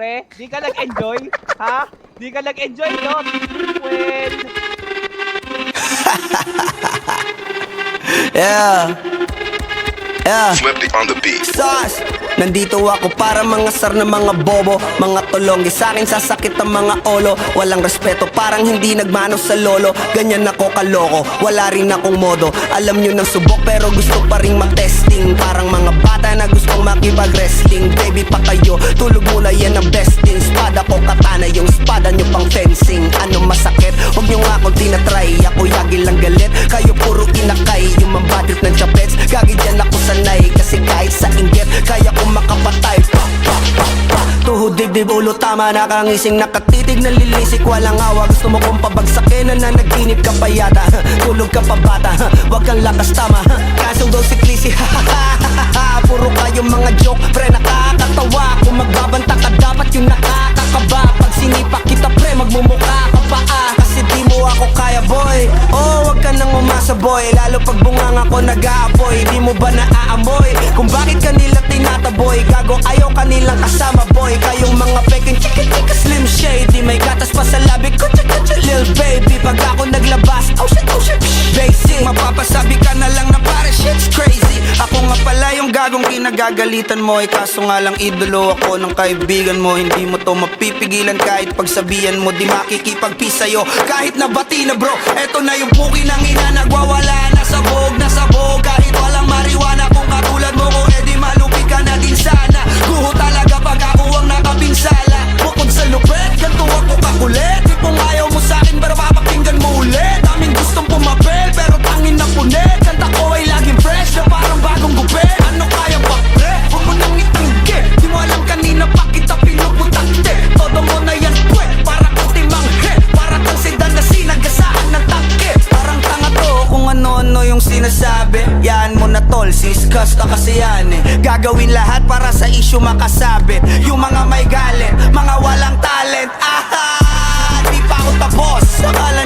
pre? Di ka nag-enjoy? Ha? Di ka nag-enjoy, no? Well, Yeah, yeah. Flippy on the beat. Sus! Nandito ako para mga sar na mga bobo, mga tulonggi sa'kin sasakit ang mga olo. Walang respeto, parang hindi nagmano sa lolo. Ganyan ako kaloko, wala rin akong modo. Alam nyo ng subok pero gusto pa rin matesting. Parang mga bata na gustong makipag-wrestling. Baby pa kayo, tulog muna yan ang besting. Spada ko katana, yung spada nyo pang fencing. Ano masakit? Huwag nyo nga akong tinatry. Ako yagi lang galit, kayo puro inakay. Yung mambadrip ng chapets, gagi dyan ako sanay. Kasi kahit sa inggit, kaya ko makapatay. Tuhod, dibdib, ulo, tama. Nakangising, nakatitig, nalilisik, walang awa. Gusto mo kong pabagsakin, na nagtinip ka pa yata. Tulog ka pa bata, wag kang lakas tama. Kaso daw si Clissy, puro kayong mga joke, pre nakakatawa. Kung magbabanta ka dapat yung nakakakaba. Pag sinipa kita pre, magmumukha ka pa kasi di mo ako kaya boy. Oh, wag ka nang umasa boy, lalo pag bunganga ko nag-aapoy. Di mo ba naaamoy kung bakit kanila tinataboy? Gago ayaw kanilang kasama boy. Kayong mga peking chika-chika slim shady, may gatas pa sa labi ko, chika-chika lil baby. Pag ako naglabas, oh shit, basic. Mapapasabi ka na lang na pare shit's crazy. Ako nga pala yung gagong kinagagalitan mo. Kaso nga lang idolo ako ng kaibigan mo. Hindi mo to mapipigilan kahit pagsabihan mo. Di makikipagpis sa'yo kahit nabati na bro. Eto na yung puki ng ina, nagwawala na sabog. Kahit walang mariwana, kung katulad mo ko edi malupi ka na din sana. Guho talaga pag ako ang nakapinsala. Bukod sa lupet, ganito ako kakulit. Di kung ayaw mo sa'kin pero papakinggan mo ulit. Daming gustong pumapel pero tangin na punit. Kanta ko ay laging fresh na parang bagong gupit. Ano kaya ba pre? Huwag mo nang itanggi. Di mo alam kanina pa kita pinuputakte. Todo mo na yan pwe, para kang timang hit. Para kang sedan na sinagasaan ng tangke. Parang tanga to kung ano-ano yung sinasabi. Yan mo na tol, siskas ka kasi yan eh. Gagawin lahat para sa issue makasabit. Yung mga may galit, mga walang talent. Di pa ako tapos. Akala